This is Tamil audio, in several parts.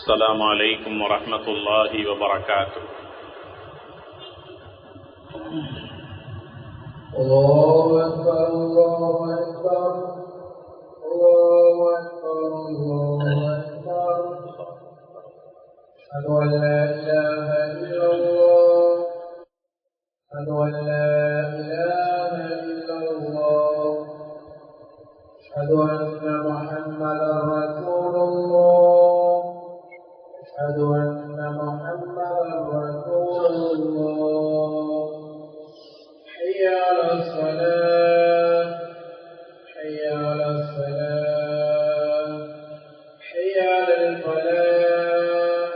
السلام عليكم ورحمة الله وبركاته. الله أكبر الله أكبر الله أكبر الله أكبر. أشهد أن لا إله إلا الله أشهد أن لا إله إلا الله أشهد أن محمدا رسول الله أشهد أن محمدا رسول الله. حي على الصلاة حي على الصلاة حي على الفلاح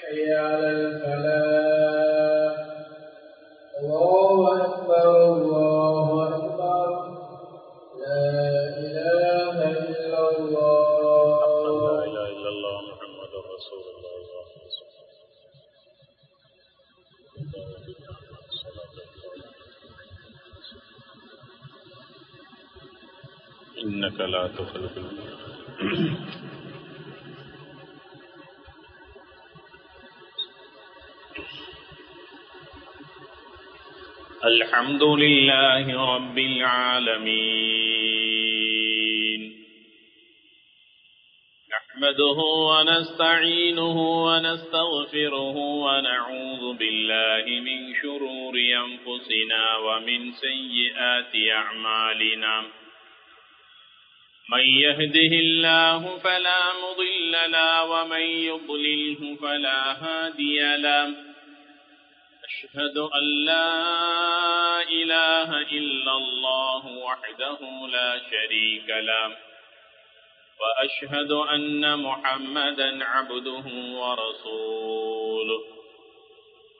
حي على الفلاح. الله أكبر الله أكبر لا إله إلا الله لا إله إلا الله محمد رسول الله. إنك لا تخلف الحمد لله رب العالمين. نحمده ونستعينه ونستغفره ونعوذ بالله من شرور أنفسنا ومن سيئات أعمالنا. من يهده الله فلا مضل له ومن يضلله فلا هادي له. أشهد أن لا إله إلا الله وحده لا شريك له وأشهد أن محمدا عبده ورسوله.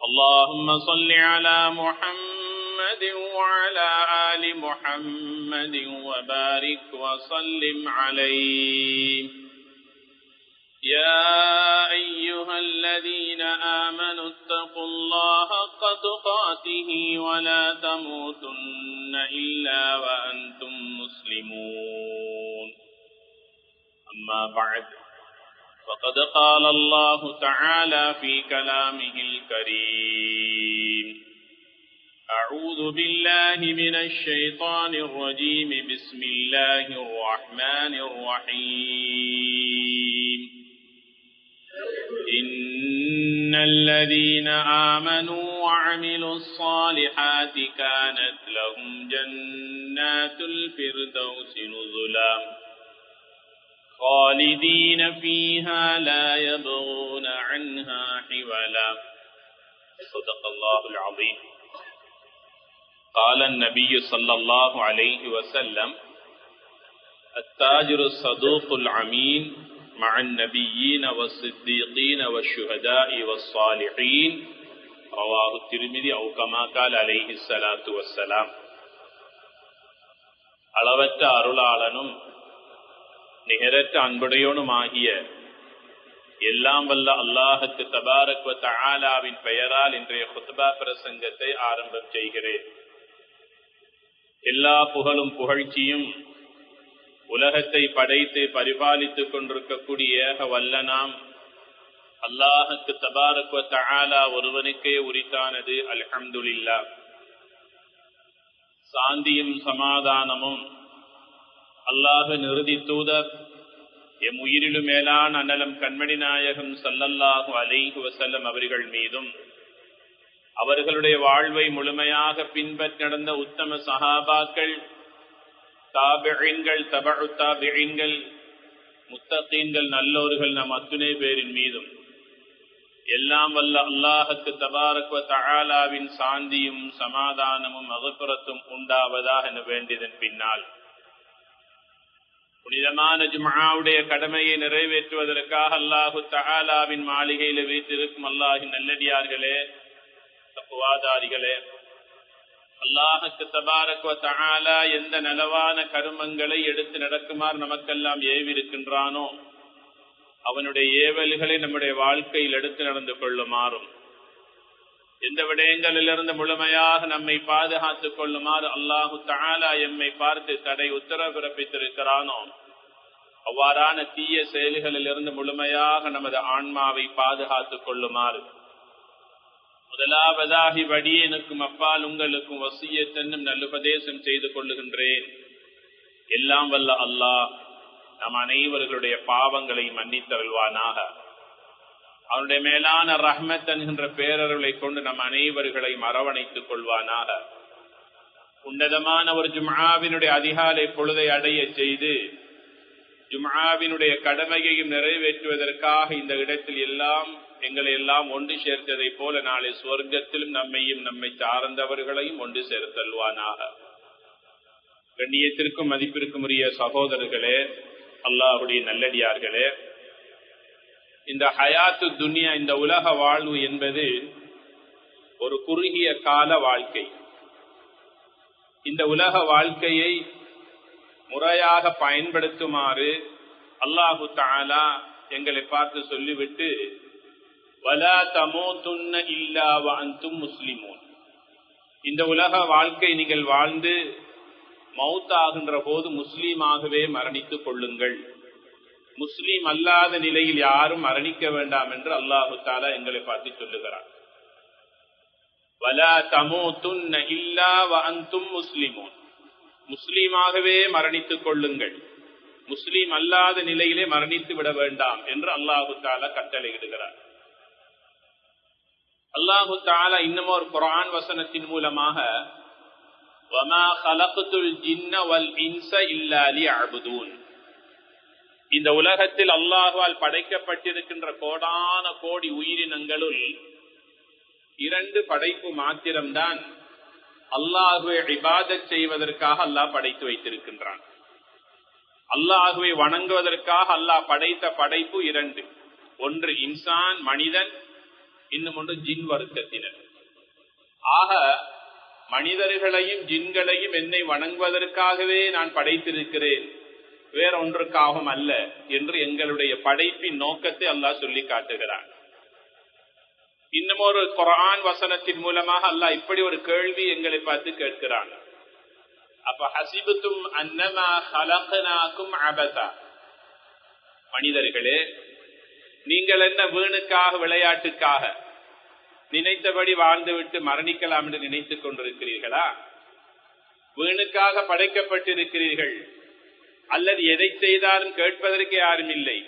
اللهم صل على محمد وعلى آل محمد وبارك وسلم عليه. يا أيها الذين آمنوا اتقوا الله حق تقاته ولا تموتن إلا وأنتم مسلمون. أما بعد فقد قال الله تعالى في كلامه الكريم: أعوذ بالله من الشيطان الرجيم. بسم الله الرحمن الرحيم. إن الذين آمنوا وعملوا الصالحات كانت لهم جنات الفردوس نزلا خالدين فيها لا يبغون عنها حولا. صدق الله العظيم. قال النبي صلى الله عليه وسلم: التاجر الصدوق الأمين مع النبيين والصديقين والشهداء والصالحين. رواه الترمذي أو كما قال عليه الصلاة والسلام. அளவற்ற அருளாளனும் நிகரற்ற அன்புடையோனுமாகிய எல்லாம் வல்ல அல்லாஹுக்கு தபாரக் வ தஆலாவின் பெயரால் இன்றைய குத்பா பிரசங்கத்தை ஆரம்பம் செய்கிறேன். எல்லா புகழும் புகழ்ச்சியும் உலகத்தை படைத்து பரிபாலித்துக் கொண்டிருக்கக்கூடிய வல்லனாம் அல்லாஹுக்கு தபாரக் வ தஆலா ஒருவனுக்கே உரித்தானது. அல்ஹம்துலில்லாஹ். சாந்தியும் சமாதானமும் அல்லாஹ் நிறுதி தூதர் எம் உயிரிலும் மேலான அண்ணலம் கண்மணி நாயகம் ஸல்லல்லாஹு அலைஹி வஸல்லம் அவர்கள் மீதும் அவர்களுடைய வாழ்வை முழுமையாக பின்பற்றி நடந்த உத்தம சஹாபாக்கள், தாபிஈன்கள், தபஉ தாபிஈன்கள், முத்தகீன்கள், நல்லோர்கள் நம் அத்துணை பேரின் மீதும் எல்லாம் வல்ல அல்லாஹுக்கு தபாரக் வ தஆலாவின் சாந்தியும் சமாதானமும் மக்ஃபிரத்தும் உண்டாவதாக என வேண்டியதன் பின்னால் புனிதமான ஜும்ஆவுடைய கடமையை நிறைவேற்றுவதற்காக அல்லாஹு தஆலாவின் மாளிகையில் வீற்றிருக்கும் அல்லாஹின் நல்லடியார்களே, தக்வாதாரிகளே, அல்லாஹுக்கு தபாரக் வ தஆலா எந்த நலவான கர்மங்களை எடுத்து நடக்குமாறு நமக்கெல்லாம் ஏவிருக்கின்றானோ அவனுடைய ஏவல்களை நம்முடைய வாழ்க்கையில் எடுத்து நடந்து கொள்ளுமாறும், எந்த விடயங்களிலிருந்து முழுமையாக நம்மை பாதுகாத்துக் கொள்ளுமாறு அல்லாஹு தஆலா எம்மை பார்த்து தடை உத்தரவு பிறப்பித்திருக்கிறானோ அவ்வாறான தீய செயல்களிலிருந்து முழுமையாக நமது ஆன்மாவை பாதுகாத்துக் கொள்ளுமாறு முதலாவதாகி வடியனுக்கும் அப்பால் உங்களுக்கும் வசியத் என்னும் நல்லுபதேசம் செய்து கொள்ளுகின்றேன். எல்லாம் வல்ல அல்லாஹ் நம் அனைவர்களுடைய பாவங்களை மன்னித்தருள்வானாக. அவனுடைய மேலான ரஹ்மத் என்கின்ற பேரருளை கொண்டு நம் அனைவர்களையும் அரவணைத்துக் கொள்வானாக. உன்னதமான ஒரு ஜும்ஆவினுடைய அதிகாலை பொழுதை அடைய செய்து ஜும்ஆவினுடைய கடமையையும் நிறைவேற்றுவதற்காக இந்த இடத்தில் எங்களை எல்லாம் ஒன்று சேர்த்ததை போல நாளை சுவர்க்கத்திலும் நம்மையும் நம்மை சார்ந்தவர்களையும் ஒன்று சேர்த்தல்வானாக. கண்ணியத்திற்கும் மதிப்பிற்கும் உரிய சகோதரர்களே, அல்லாஹுடைய நல்லடியார்களே, இந்த ஹயாத்து துன்யா, இந்த உலக வாழ்வு என்பது ஒரு குறுகிய கால வாழ்க்கை. இந்த உலக வாழ்க்கையை முறையாக பயன்படுத்துமாறு அல்லாஹு தஆலா எங்களை பார்த்து சொல்லிவிட்டு வலா தமூதுன்ன இல்லா வ அன்தும் முஸ்லிமூன், இந்த உலக வாழ்க்கை நீங்கள் வாழ்ந்து மௌத்தாகின்ற போது முஸ்லீமாகவே மரணித்துக் கொள்ளுங்கள், முஸ்லீம் அல்லாத நிலையில் யாரும் மரணிக்க வேண்டாம் என்று அல்லாஹு தஆலா எங்களை பார்த்து சொல்லுகிறார். வலா தமூதுன்ன இல்லா வ அன்தும் முஸ்லிமூன், முஸ்லீமாகவே மரணித்துக் கொள்ளுங்கள், முஸ்லீம் அல்லாத நிலையிலே மரணித்து விட வேண்டாம் என்று அல்லாஹு தஆலா கட்டளையிடுகிறார். அல்லாஹு தஆலா இன்னும் ஒரு குர்ஆன் வசனத்தின் மூலமாக வமா கலக்துல் ஜின்ன வல் இன்ஸ இல்லா லியஅபுதூன், இந்த உலகத்தில் அல்லாஹ்வால் படைக்கப்பட்டிருக்கின்ற கோடான கோடி உயிரினங்களுள் 2 படைப்பு மாத்திரம்தான் அல்லாஹ்வை இபாதத் செய்வதற்காக அல்லாஹ் படைத்து வைத்திருக்கின்றான். அல்லாஹ்வை வணங்குவதற்காக அல்லாஹ் படைத்த படைப்பு 2, ஒன்று இன்சான் மனிதன், இன்னும் ஒன்று ஜின் வர்க்கத்தினர். ஆக மனிதர்களையும் ஜின்களையும் என்னை வணங்குவதற்காகவே நான் படைத்திருக்கிறேன், வேற ஒன்றுக்காகவும் அல்ல என்று எங்களுடைய படைப்பின் நோக்கத்தை அல்லாஹ் சொல்லி காட்டுகிறான். இன்னும் ஒரு குர்ஆன் வசனத்தின் மூலமாக அல்லாஹ் இப்படி ஒரு கேள்வி எங்களை பார்த்து கேட்கிறான். அப்ப ஹசிபுத்தும் அன்னமா ஹலக்னாகும் அபஸா, மனிதர்களே நீங்கள் என்ன வீணுக்காக விளையாட்டுக்காக நினைத்தபடி வாழ்ந்துவிட்டு மரணிக்கலாம் என்று நினைத்துக் கொண்டிருக்கிறீர்களா? வீணுக்காக படைக்கப்பட்டிருக்கிறீர்கள், அல்லது எதை செய்தாலும் கேட்பதற்கு யாரும் இல்லை,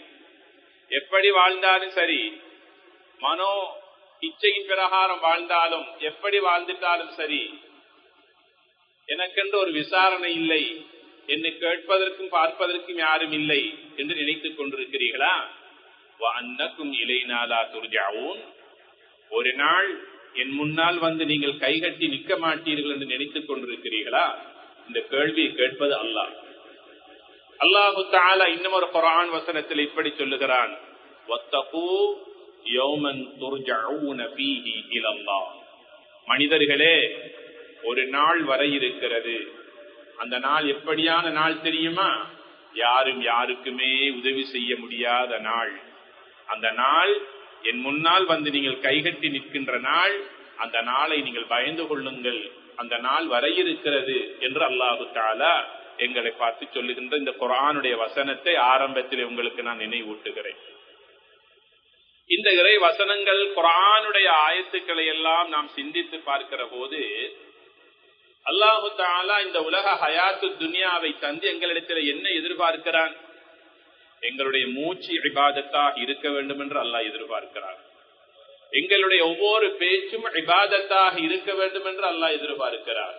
எப்படி வாழ்ந்தாலும் சரி, மனோ இச்சையின் பிரகாரம் வாழ்ந்தாலும் எப்படி வாழ்ந்துட்டாலும் சரி, எனக்கென்று ஒரு விசாரணை இல்லை, என்னை கேட்பதற்கும் பார்ப்பதற்கும் யாரும் இல்லை என்று நினைத்துக் கொண்டிருக்கிறீர்களா? வஅன்னக்கும் இலைனா லா துர்ஜஊன், ஒரு நாள் என் முன்னால் வந்து நீங்கள் கைகட்டி நிற்க மாட்டீர்கள் என்று நினைத்துக் கொண்டிருக்கிறீர்களா? இந்த கேள்வியை கேட்பது அல்லாஹ். அல்லாஹு தஆலா இன்னும் ஒரு குர்ஆன் வசனத்தில் இப்படி சொல்லுகிறான், வத்தகூ யௌமன் துர்ஜஊன ஃபீஹி இலல்லாஹ், மனிதர்களே ஒரு நாள் வரை இருக்கிறது, அந்த நாள் எப்படியான நாள் தெரியுமா? யாரும் யாருக்குமே உதவி செய்ய முடியாத நாள். அந்த நாள் என் முன்னால் வந்து நீங்கள் கைகட்டி நிற்கின்ற நாள், அந்த நாளை நீங்கள் பயந்து கொள்ளுங்கள், அந்த நாள் வரை இருக்கிறது என்று அல்லாஹு தஆலா எங்களை பார்த்து சொல்லுகின்ற இந்த குர்ஆனுடைய வசனத்தை ஆரம்பத்தில் உங்களுக்கு நான் நினைவூட்டுகிறேன். இந்த இறை வசனங்கள் குர்ஆனுடைய ஆயத்துக்களை எல்லாம் நாம் சிந்தித்து பார்க்கிற போது அல்லாஹு தஆலா இந்த உலக ஹயாத்து துன்யாவை தந்து எங்களிடத்தில் என்ன எதிர்பார்க்கிறான்? எங்களுடைய மூச்சு இபாதத்தாக இருக்க வேண்டும் என்று அல்லாஹ் எதிர்பார்க்கிறார். எங்களுடைய ஒவ்வொரு பேச்சும் இபாதத்தாக இருக்க வேண்டும் என்று அல்லாஹ் எதிர்பார்க்கிறார்.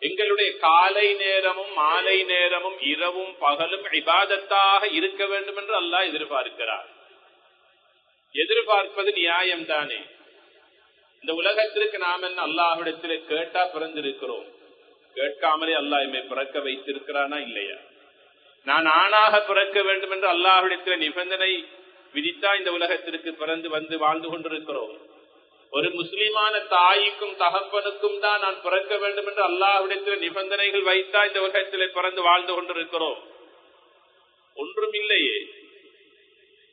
எங்களுடைய காலை நேரமும் மாலை நேரமும் இரவும் பகலும் இபாதத்தாக இருக்க வேண்டும் என்று அல்லாஹ் எதிர்பார்க்கிறார். எதிர்பார்ப்பது நியாயம்தானே. இந்த உலகத்திற்கு நாம் என்ன அல்லாஹ்விடத்திலே கேட்டா பிறந்திருக்கிறோம்? கேட்காமலே அல்லாஹ் எம்மை பிறக்க வைத்திருக்கிறானா இல்லையா? நான் ஆணாக பிறக்க வேண்டும் என்று அல்லாஹ்விடத்தில் நிபந்தனை விதித்தா இந்த உலகத்திற்கு பிறந்து வந்து வாழ்ந்து கொண்டிருக்கிறோம். ஒரு முஸ்லிமான தாய்க்கும் தகப்பனுக்கும் தான் நான் பிறக்க வேண்டும் என்று அல்லாஹ்விடத்தில் நிபந்தனைகள் வைத்தா இந்த உலகத்திலே பிறந்து வாழ்ந்து கொண்டிருக்கிறோம். ஒன்றும் இல்லையே.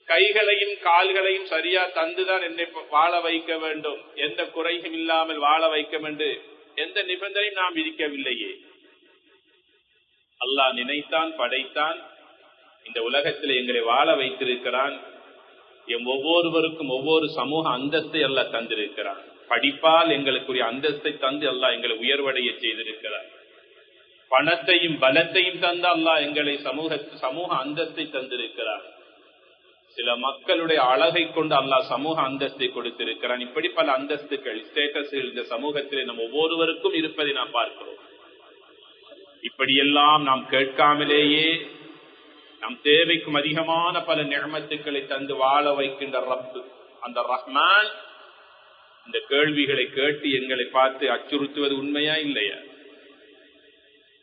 கைகளையும் கால்களையும் சரியா தந்துதான் என்னை வாழ வைக்க வேண்டும், எந்த குறையும் இல்லாமல் வாழ வைக்க வேண்டும், எந்த நிபந்தனையும் நாம் விதிக்கவில்லையே. அல்லாஹ் நினைத்தான், படைத்தான், இந்த உலகத்தில் எங்களை வாழ வைத்திருக்கிறான். எம் ஒவ்வொருவருக்கும் ஒவ்வொரு சமூக அந்தஸ்தை அல்லாஹ் தந்திருக்கிறான். படிப்பால் எங்களுக்குரிய அந்தஸ்தை தந்து அல்லாஹ் எங்களை உயர்வடைய செய்திருக்கிறார். பணத்தையும் பலத்தையும் தந்து அல்லாஹ் எங்களை சமூக அந்தஸ்தை தந்திருக்கிறார். சில மக்களுடைய அழகை கொண்டு அல்லாஹ் சமூக அந்தஸ்தை கொடுத்திருக்கிறான். இப்படி பல அந்தஸ்துகள், ஸ்டேட்டஸ்கள் இந்த சமூகத்திலே நம் ஒவ்வொருவருக்கும் இருப்பதை நாம் பார்க்கிறோம். இப்படியெல்லாம் நாம் கேட்காமலேயே நம் தேவைக்கும் அதிகமான பல நிஅமத்துக்களை தந்து வாழ வைக்கின்ற ரப்பு, அந்த ரஹ்மான் இந்த கேள்விகளை கேட்டு எங்களை பார்த்து அச்சுறுத்துவது உண்மையா இல்லையா?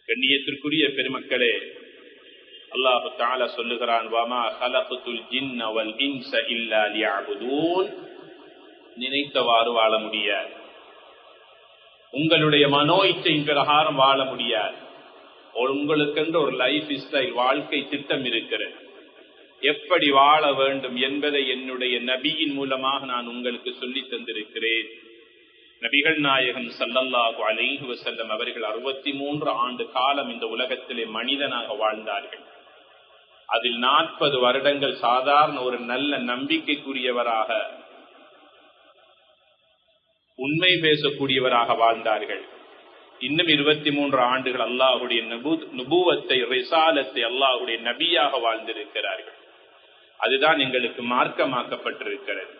கண்ணியத்திற்குரிய பெருமக்களே, அல்லாஹ் தஆலா சொல்லுகிறான், வமா ஹலக்துல் ஜின்ன வல் இன்ஸ இல்லா லியஅபுதூன். நினைத்தவாறு வாழ முடியாது, உங்களுடைய மனோ இச்சையின் பிரகாரம் வாழ முடியாது. உங்களுக்கென்று ஒரு லைஃப் ஸ்டைல், வாழ்க்கை திட்டம் இருக்கிறது. எப்படி வாழ வேண்டும் என்பதை என்னுடைய நபியின் மூலமாக நான் உங்களுக்கு சொல்லி தந்திருக்கிறேன். நபிகள் நாயகம் ஸல்லல்லாஹு அலைஹி வஸல்லம் அவர்கள் 63 ஆண்டு காலம் இந்த உலகத்திலே மனிதனாக வாழ்ந்தார்கள். அதில் 40 வருடங்கள் சாதாரண ஒரு நல்ல நம்பிக்கைக்குரியவராக, உண்மை பேசக்கூடியவராக வாழ்ந்தார்கள். இன்னும் 23 ஆண்டுகள் அல்லாஹுடைய நுபுவத்தை, ரிசாலத்தை, அல்லாஹுடைய நபியாக வாழ்ந்திருக்கிறார்கள். அதுதான் எங்களுக்கு மார்க்கமாக்கப்பட்டிருக்கிறது.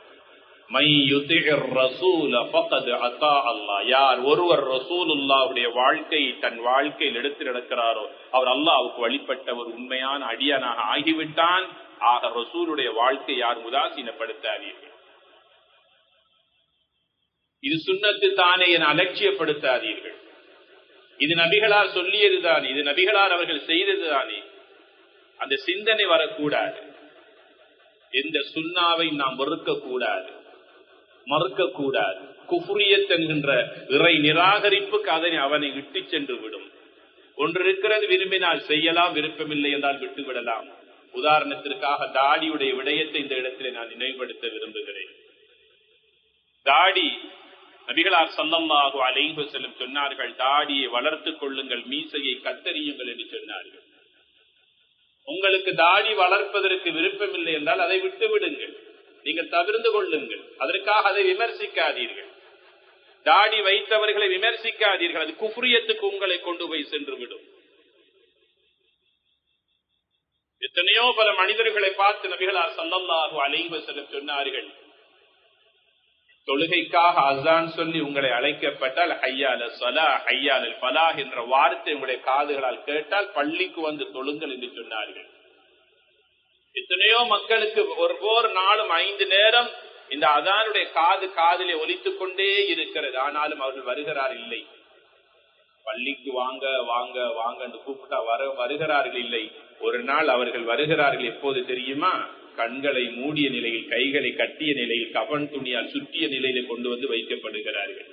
மை யுதிஇர் ரசூல ஃபகத் அத்தா அல்லாஹ். யார் ஒருவர் ரசூலுல்லாஹ்வுடைய வாழ்க்கையை தன் வாழ்க்கையில் எடுத்து நடக்கிறாரோ அவர் அல்லாஹ்வுக்கு வழிபட்ட ஒரு உண்மையான அடியானாக ஆகிவிட்டான். ஆக ரசூலுடைய வாழ்க்கை யார் உதாசீனப்படுத்தாதீர்கள். இது சுன்னத்து தானே என அலட்சியப்படுத்தாதீர்கள். இது நபிகளார் சொல்லியதுதானே, இது நபிகளார் அவர்கள் செய்ததுதானே, அந்த சிந்தனை வரக்கூடாது. எந்த சுன்னாவை நாம் வெறுக்கக்கூடாது, மறுக்கக்கூடாது. குஃப்ரியத் என்கின்ற இறை நிராகரிப்புக்கு அவனை விட்டு சென்று விடும். ஒன்று இருக்கிறது, விரும்பினால் செய்யலாம், விருப்பமில்லை என்றால் விட்டுவிடலாம். உதாரணத்திற்காக தாடியுடைய விடயத்தை இந்த இடத்திலே நான் நினைவுபடுத்த விரும்புகிறேன். தாடி, நபிகளார் ஸல்லல்லாஹு அலைஹி வஸல்லம் சொன்னார்கள், தாடியை வளர்த்துக் கொள்ளுங்கள், மீசையை கத்தரியுங்கள் என்று சொன்னார்கள். உங்களுக்கு தாடி வளர்ப்பதற்கு விருப்பமில்லை என்றால் அதை விட்டு விடுங்கள், நீங்கள் தவிர்த்து கொள்ளுங்கள். அதற்காக அதை விமர்சிக்காதீர்கள். தாடி வைத்தவர்களை விமர்சிக்காதீர்கள், அது குஃப்ரியத்துக்கு உங்களை கொண்டு போய் சென்று விடும். எத்தனையோ பல மனிதர்களை பார்த்து நபிகளார் ஸல்லல்லாஹு அலைஹி வஸல்லம் சொன்னார்கள், தொழுகைக்காக அஸான் சொல்லி உங்களை அழைக்கப்பட்டால் ஹய்யா அலஸ் ஸலாஹ், ஹய்யா அலல் ஃபலாஹ் என்ற வார்த்தை உங்களுடைய காதுகளால் கேட்டால் பள்ளிக்கு வந்து தொழுங்கள் என்று சொன்னார்கள். எத்தனையோ மக்களுக்கு ஒவ்வொரு நாளும் 5 நேரம் இந்த அஸானுடைய காதிலே ஒலித்துக் கொண்டே இருக்கிறது. ஆனாலும் அவர்கள் வருகிறார் இல்லை. பள்ளிக்கு வாங்க வாங்க வாங்க என்று கூப்பிட்டா வருகிறார்கள் இல்லை. ஒரு நாள் அவர்கள் வருகிறார்கள். எப்போது தெரியுமா? கண்களை மூடிய நிலையில், கைகளை கட்டிய நிலையில், கஃன் துணியால் சுற்றிய நிலையில கொண்டு வந்து வைக்கப்படுகிறார்கள்.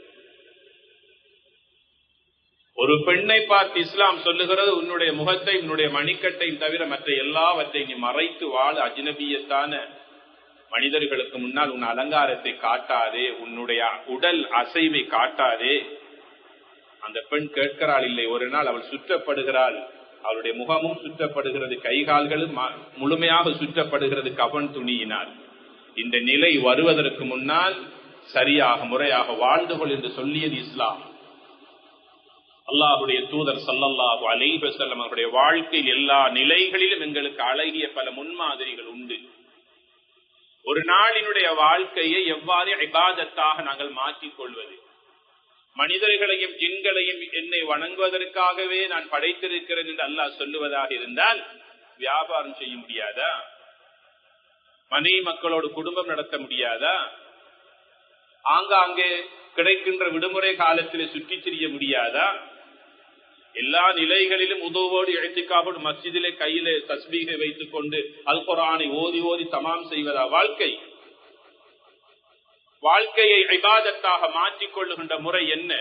ஒரு பெண்ணை பார்த்து இஸ்லாம் சொல்லுகிறது, உன்னுடைய முகத்தை, உன்னுடைய மணிக்கட்டையும் தவிர மற்ற எல்லாவற்றை நீ மறைத்து வாழ. அஜ்னபியத்தான மனிதர்களுக்கு முன்னால் உன் அலங்காரத்தை காட்டாதே, உன்னுடைய உடல் அசைவை காட்டாதே. அந்த பெண் கேட்கிறாள் இல்லை. ஒரு நாள் அவள் சுற்றப்படுகிறாள், அவருடைய முகமும் சுற்றப்படுகிறது, கைகால்களும் முழுமையாக சுற்றப்படுகிறது கஃன் துணியினால். இந்த நிலை வருவதற்கு முன்னால் சரியாக முறையாக வாழ்ந்து கொள் என்று சொல்லியது இஸ்லாம். அல்லாஹுடைய தூதர் ஸல்லல்லாஹு அலைஹி வஸல்லம் அவருடைய வாழ்க்கையில் எல்லா நிலைகளிலும் எங்களுக்கு அழகிய பல முன்மாதிரிகள் உண்டு. ஒரு நாளினுடைய வாழ்க்கையை எவ்வாறு இபாதத்தாக நாங்கள் மாற்றிக் கொள்வது, மனிதர்களையும் ஜின்களையும் என்னை வணங்குவதற்காகவே நான் படைத்திருக்கிறேன் என்று அல்லாஹ் சொல்லுவதாக இருந்தால் வியாபாரம் செய்ய முடியாதா? மனைவி மக்களோடு குடும்பம் நடத்த முடியாதா? ஆங்காங்கே கிடைக்கின்ற விடுமுறை காலத்திலே சுற்றி திரிய முடியாதா? எல்லா நிலைகளிலும் உதவோடு இஅ்திகாஃபோடு மஸ்ஜிதிலே கையிலே தஸ்பீகை வைத்துக் கொண்டு அல் குர்ஆனை ஓதி ஓதி தமாம் செய்வதா வாழ்க்கை? வாழ்க்கையை இபாதத்தாக மாற்றிக் கொள்ளுகின்ற முறை என்ன?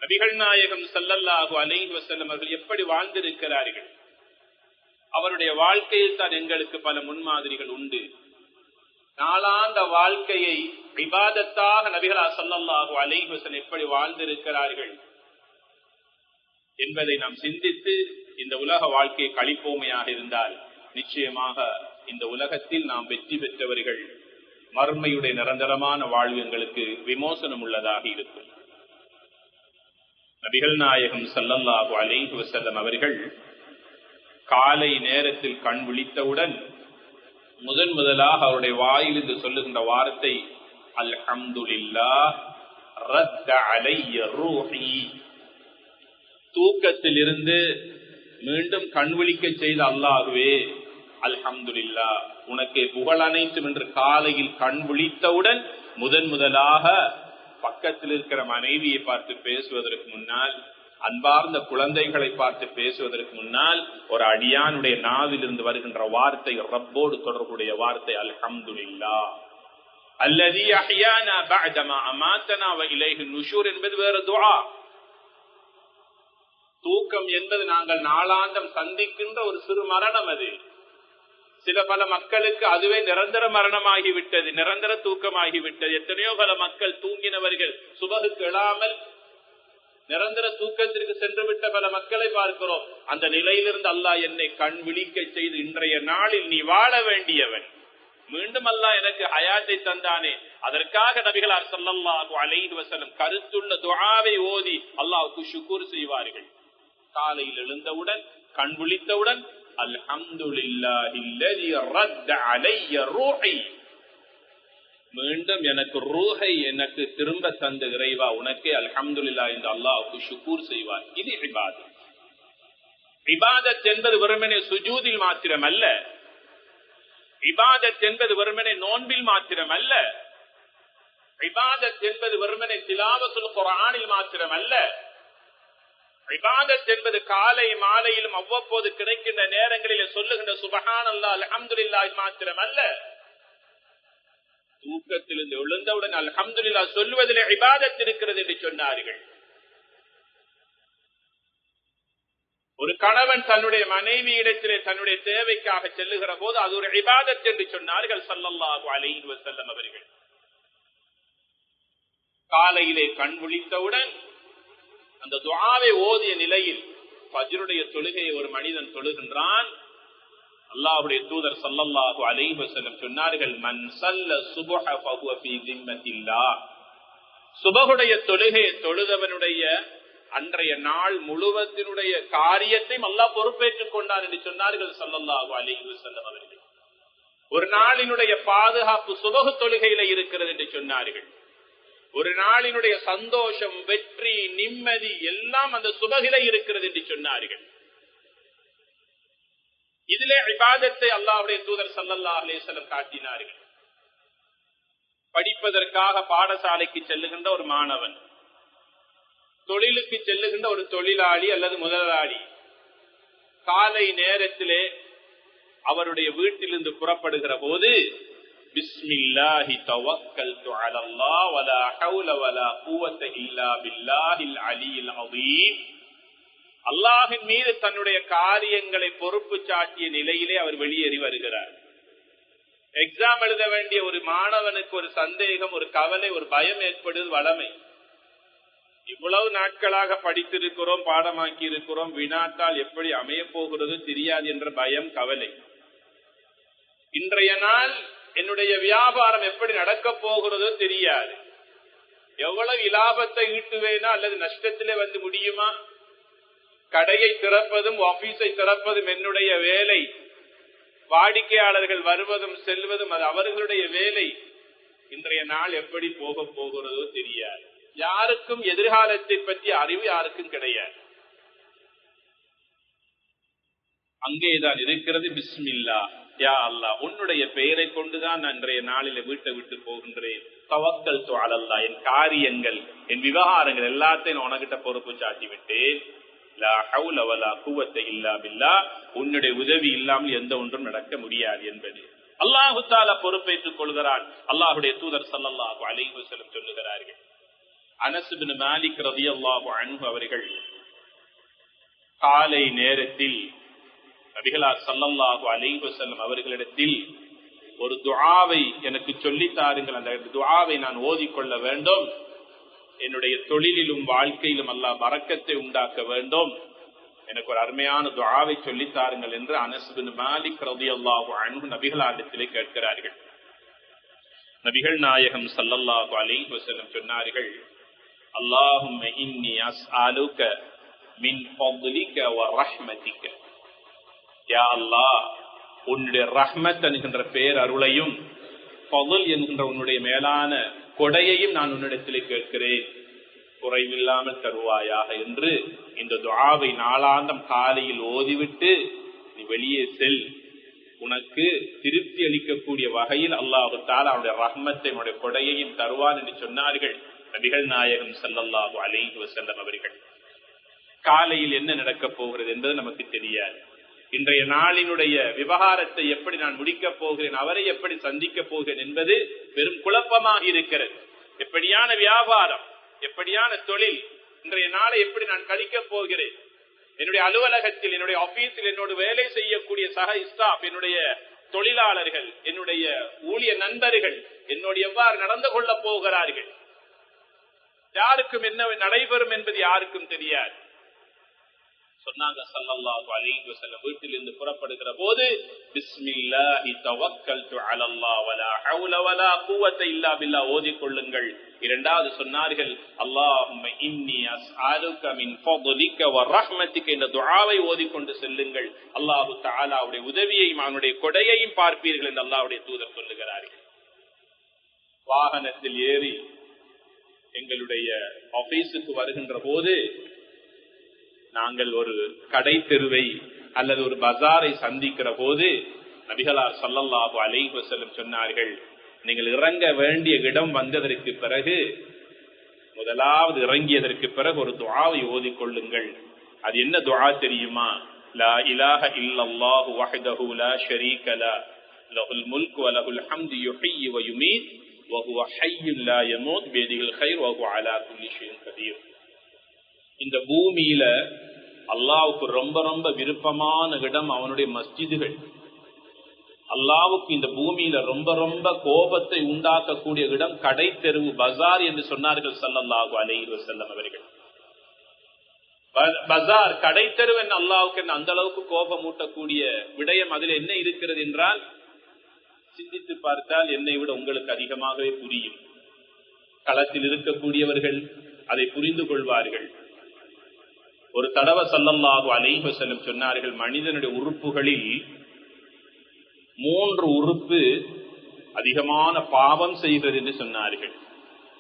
நபிகள் நாயகம் ஸல்லல்லாஹு அலைஹி வஸல்லம் அவர்கள் எப்படி வாழ்ந்திருக்கிறார்கள்? அவருடைய வாழ்க்கையில் தான் எங்களுக்கு பல முன்மாதிரிகள் உண்டு. நாளாந்த வாழ்க்கையை இபாதத்தாக நபிகளார் ஸல்லல்லாஹு அலைஹி வஸல்லம் எப்படி வாழ்ந்திருக்கிறார்கள் என்பதை நாம் சிந்தித்து இந்த உலக வாழ்க்கையை கழிப்போமையாக இருந்தால் நிச்சயமாக இந்த உலகத்தில் நாம் வெற்றி பெற்றவர்கள். மறுமையுடைய நிரந்தரமான வாழ்வு எங்களுக்கு விமோசனம் உள்ளதாக இருக்கும். நபிகள் நாயகம் ஸல்லல்லாஹு அலைஹி வஸல்லம் அவர்கள் காலை நேரத்தில் கண் விழித்தவுடன் முதலாக அவருடைய வாயிலிருந்து சொல்லுகின்ற வார்த்தை அல்ஹம்துலில்லாஹ் ரத்த அலைய ரூஹி. தூக்கத்தில் இருந்து மீண்டும் கண் விழிக்க செய்த அல்லாஹ்வே அல்ஹம்துலில்லாஹ், உனக்கே புகழ் அனைத்தும் என்று காலையில் கண் விழித்தவுடன் முதலாக பக்கத்தில் இருக்கிற மனைவியை பார்த்து பேசுவதற்கு முன்னால், அன்பார்ந்த குழந்தைகளை பார்த்து பேசுவதற்கு முன்னால் ஒரு அடியானுடைய நாவிலிருந்து வருகின்ற வார்த்தை, ரப்போடு தொடர்புடைய வார்த்தை அல்ஹம்துலில்லாஹ் அல்லதி அஹ்யானா பஅதமா அமாத்தனா வ இலைஹி நுஷூர் என்பது வேற துஆ. தூக்கம் என்பது நாங்கள் நாளாந்தம் சந்திக்கின்ற ஒரு சிறு மரணம். அது சில பல மக்களுக்கு அதுவே நிரந்தர மரணமாகிவிட்டது, நிரந்தர தூக்கமாகிவிட்டது. எத்தனையோ பல மக்கள் தூங்கினவர்கள் சுபகுக்கு எழாமல் நிரந்தர தூக்கத்திற்கு சென்று விட்ட பல மக்களை பார்க்கிறோம். அந்த நிலையிலிருந்து அல்லாஹ் என்னை கண் விழிக்க செய்து இன்றைய நாளில் நீ வாழ வேண்டியவன், மீண்டும் அல்லாஹ் எனக்கு ஹயாத்தை தந்தானே, அதற்காக நபிகளார் ஸல்லல்லாஹு அலைஹி வஸல்லம் கருத்துள்ள துஆவை ஓதி அல்லாஹ்வுக்கு ஷுக்ர் செய்வார்கள். காலையில் எழுந்தவுடன் கண் விழித்தவுடன் அல்ஹம்துலில்லாஹில்லதி ரத்த அலைய ரூஹி, மீண்டும் எனக்கு ரூஹை எனக்கு திரும்ப தந்த இறைவா உனக்கே அல்ஹம்துலில்லாஹ் என்று அல்லாஹ்வுக்கு ஷுக்ர் செய்வார். இது இபாதத். இபாதத் என்பது வெறுமனே சுஜூதில் மாத்திரம் அல்ல, இபாதத் என்பது வெறுமனே நோன்பில் மாத்திரம் அல்ல, இபாதத் என்பது வெறுமனே திலாவத்துல் குர்ஆனில் மாத்திரம் அல்ல, இபாதத் என்பது காலை மாலையிலும் அவ்வப்போது கிடைக்கின்ற நேரங்களிலே சொல்லுகின்ற சுப்ஹானல்லாஹ் அல்ஹம்துலில்லாஹ் மாத்திரம் அல்ல, தூக்கத்திலிருந்து எழுந்தவுடன் அல்ஹம்துலில்லாஹ் சொல்வதிலே இபாதத் இருக்கிறது என்று சொன்னார்கள். ஒரு கணவன் தன்னுடைய மனைவி இடத்திலே தன்னுடைய தேவைக்காக செல்லுகிற போது அது ஒரு இபாதத் என்று சொன்னார்கள் ஸல்லல்லாஹு அலைஹி வஸல்லம் அவர்கள். காலையிலே கண் விழித்தவுடன் அந்த துஆவை ஓதிய நிலையில் ஃபஜ்ருடைய தொழுகையை ஒரு மனிதன் தொழுகின்றான். அல்லாஹ்வுடைய தூதர் ஸல்லல்லாஹு அலைஹி வஸல்லம் சொன்னார்கள், மன் ஸல்ல சுப்ஹ ஃபஹுவ ஃபீ திம்மத்தில்லாஹ், சுபஹுடைய தொழுகையை தொழுதவனுடைய அன்றைய நாள் முழுவதினுடைய காரியத்தையும் அல்லாஹ் பொறுப்பேற்றுக் கொண்டான் என்று சொன்னார்கள் ஸல்லல்லாஹு அலைஹி வஸல்லம் அவர்கள். ஒரு நாளினுடைய பாதுகாப்பு சுபஹு தொழுகையில இருக்கிறது என்று சொன்னார்கள். ஒரு நாளினுடைய சந்தோஷம், வெற்றி, நிம்மதி எல்லாம் அந்த சுபஹில இருக்கிறது என்று சொன்னார்கள். இதிலே இபாதத்தை அல்லாஹ்வுடைய தூதர் ஸல்லல்லாஹு அலைஹி வஸல்லம் காட்டினார்கள். படிப்பதற்காக பாடசாலைக்கு செல்லுகின்ற ஒரு மாணவன், தொழிலுக்கு செல்லுகின்ற ஒரு தொழிலாளி அல்லது முதலாளி, காலை நேரத்திலே அவருடைய வீட்டிலிருந்து புறப்படுகிற போது பிஸ்மில்லாஹி தவக்கல்து அலல்லாஹ் வலா ஹவுல வலா குவத்த இல்லா பில்லாஹில் அலியில் அதீம், அல்லாஹ்வின் மீது தன்னுடைய காரியங்களை பொறுப்பு சாட்டிய நிலையிலே அவர் வெளியேறி வருகிறார். எக்ஸாம் எழுத வேண்டிய ஒரு மாணவனுக்கு ஒரு சந்தேகம், ஒரு கவலை, ஒரு பயம் ஏற்படுவது வளமை. இவ்வளவு நாட்களாக படித்திருக்கிறோம், பாடமாக்கி இருக்கிறோம், வினாத்தால் எப்படி அமைய போகிறது தெரியாது என்ற பயம், கவலை. இன்றைய நாள் என்னுடைய வியாபாரம் எப்படி நடக்க போகிறதோ தெரியாது, எவ்வளவு இலாபத்தை ஈட்டுவேனா அல்லது நஷ்டத்திலே வந்து முடியுமா, கடையை திறப்பதும் ஆபீஸை திறப்பதும் என்னுடைய வேலை, வாடிக்கையாளர்கள் வருவதும் செல்வதும் அது அவர்களுடைய வேலை. இன்றைய நாள் எப்படி போக போகிறதோ தெரியாது. யாருக்கும் எதிர்காலத்தை பற்றிய அறிவு யாருக்கும் கிடையாது. அங்கேதான் இருக்கிறது பிஸ்மில்லா, யா அல்லாஹ் உன்னுடைய பெயரை கொண்டுதான் நான் இன்றைய நாளில வீட்டை விட்டு போகின்றேன். தவக்கல்து அலல்லாஹ், என் காரியங்கள், என் விவகாரங்கள் எல்லாத்தையும் உனக்கிட்ட பொறுப்பு சாட்டி விட்டேன். லா ஹவுல வலா குவத்த இல்லா பில்லாஹ், உன்னுடைய உதவி இல்லாமல் எந்த ஒன்றும் நடக்க முடியாது என்பது அல்லாஹு தஆலா பொறுப்பேற்றுக் கொள்கிறான். அல்லாஹ்வுடைய தூதர் ஸல்லல்லாஹு அலைஹி வஸல்லம் சொல்லுகிறார்கள். அனஸ் இப்னு மாலிக் ரலியல்லாஹு அன்ஹு அவர்கள் காலை நேரத்தில் நபிகளார் ஸல்லல்லாஹு அலைஹி வஸல்லம் அவர்களிடத்தில் ஒரு துஆவை எனக்கு சொல்லித் தாருங்கள், அந்த துஆவை நான் ஓதிக்கொள்ள வேண்டும், என்னுடைய தொழிலிலும் வாழ்க்கையிலும் அல்லாஹ் பரக்கத்தை உண்டாக்க வேண்டும், எனக்கு ஒரு அருமையான துஆவை சொல்லித்தாருங்கள் என்று அனஸ் பின் மாலிக் ரலியல்லாஹு அன்ஹு நபிகளாரிடத்திலே கேட்கிறார்கள். நபிகள் நாயகம் ஸல்லல்லாஹு அலைஹி வஸல்லம் சொன்னார்கள், அல்லாஹும்ம இன்னி அஸ்அலுக மின் ஃபضلிக வ ரஹ்மதிக. யா அல்லாஹ், உன்னுடைய ரஹ்மத் என்கின்ற பேரருளையும் ஃபضல் என்கின்ற உன்னுடைய மேலான கொடையையும் நான் உன்னிடத்திலே கேட்கிறேன், குறைவில்லாமல் தருவாயாக என்று இந்த துஆவை நாளாந்தம் காலையில் ஓதிவிட்டு நீ வெளியே செல். உனக்கு திருப்தி அளிக்கக்கூடிய வகையில் அல்லாஹ் தஆலா அவருடைய ரஹ்மத்தை அவருடைய கொடையையும் தருவான் என்று சொன்னார்கள் நபிகள் நாயகம் ஸல்லல்லாஹு அலைஹி வஸல்லம் அவர்கள். காலையில் என்ன நடக்கப் போகிறது என்பது நமக்கு தெரியாது. இன்றைய நாளினுடைய விவகாரத்தை எப்படி நான் முடிக்கப் போகிறேன், அவரை எப்படி சந்திக்கப் போகிறேன் என்பது பெரும் குழப்பமாக இருக்கிறது. எப்படியான வியாபாரம், எப்படியான தொழில், இன்றைய நாளை எப்படி நான் கழிக்கப் போகிறேன், என்னுடைய அலுவலகத்தில், என்னுடைய ஆபீஸில் என்னோடு வேலை செய்யக்கூடிய சக ஸ்டாஃப், என்னுடைய தொழிலாளர்கள், என்னுடைய ஊழிய நண்பர்கள் என்னோடு எவ்வாறு நடந்து கொள்ளப் போகிறார்கள், யாருக்கும் என்ன நடைபெறும் என்பது யாருக்கும் தெரியாது. சொன்னாங்க ஸல்லல்லாஹு அலைஹி வஸல்லம், வீட்டில் இருந்து புறப்படுகிற போது பிஸ்மில்லாஹி தவக்கல்து அலல்லாஹ் வலா ஹவுல வலா குவத இல்லா பில்லாஹ் ஓதிக்கொள்ளுங்கள். இரண்டாவது சொன்னார்கள், அல்லாஹும்ம இன்னி அஸ்அலுக மின் ஃபضلிக வ ரஹ்மதிக என்ற துஆவை ஓதிக்கொண்டு செல்லுங்கள். அல்லாஹ் தஆலாவுடைய உதவியையும் அவனுடைய கொடையையும் பார்ப்பீர்கள் என்று அல்லாஹ்வுடைய தூதர் சொல்லுகிறார்கள். வாகனத்தில் ஏறி எங்களுடைய ஆபீஸுக்கு வருகின்ற போது நாங்கள் ஒரு கடை தெருவை அல்லது ஒரு பஜாரை சந்திக்கிற போது நபிகளார் ஸல்லல்லாஹு அலைஹி வஸல்லம் சொன்னார்கள், நீங்கள் இறங்க வேண்டிய இடம் வந்ததற்கு பிறகு, முதலாவது இறங்கியதற்கு பிறகு ஒரு துஆவை ஓதிக்கொள்ளுங்கள். அது என்ன துஆ தெரியுமா? லா இலாஹ இல்லல்லாஹு வஹ்தஹு லா ஷரீக லஹு லஹுல் முல்கு வ லஹுல் ஹம்து யுஹ்யி வ யுமீத் வ ஹுவ ஹய்யுன் லா யமூத் பியதிஹில் கைர் வ ஹுவ அலா குல்லி ஷைஇன் கதீர். இந்த பூமியில அல்லாஹ்வுக்கு ரொம்ப ரொம்ப விருப்பமான இடம் அவனுடைய மஸ்ஜிதுகள். அல்லாஹ்வுக்கு இந்த பூமியில ரொம்ப ரொம்ப கோபத்தை உண்டாக்கக்கூடிய இடம் கடை தெருவு, பஜார் என்று சொன்னார்கள் ஸல்லல்லாஹு அலைஹி வஸல்லம் அவர்கள். பஜார், கடை தெருவு என்ன அல்லாஹ்வுக்கு அந்த அளவுக்கு கோபம் ஊட்டக்கூடிய விடயம் அதில் என்ன இருக்கிறது என்றால், சிந்தித்து பார்த்தால் என்னை விட உங்களுக்கு அதிகமாகவே புரியும். களத்தில் இருக்கக்கூடியவர்கள் அதை புரிந்து கொள்வார்கள். ஒரு தடவை ஸல்லல்லாஹு அலைஹி வஸல்லம் சொன்னார்கள், மனிதனுடைய உறுப்புகளில் 3 உறுப்பு அதிகமான பாவம் செய்கிறது என்று சொன்னார்கள்.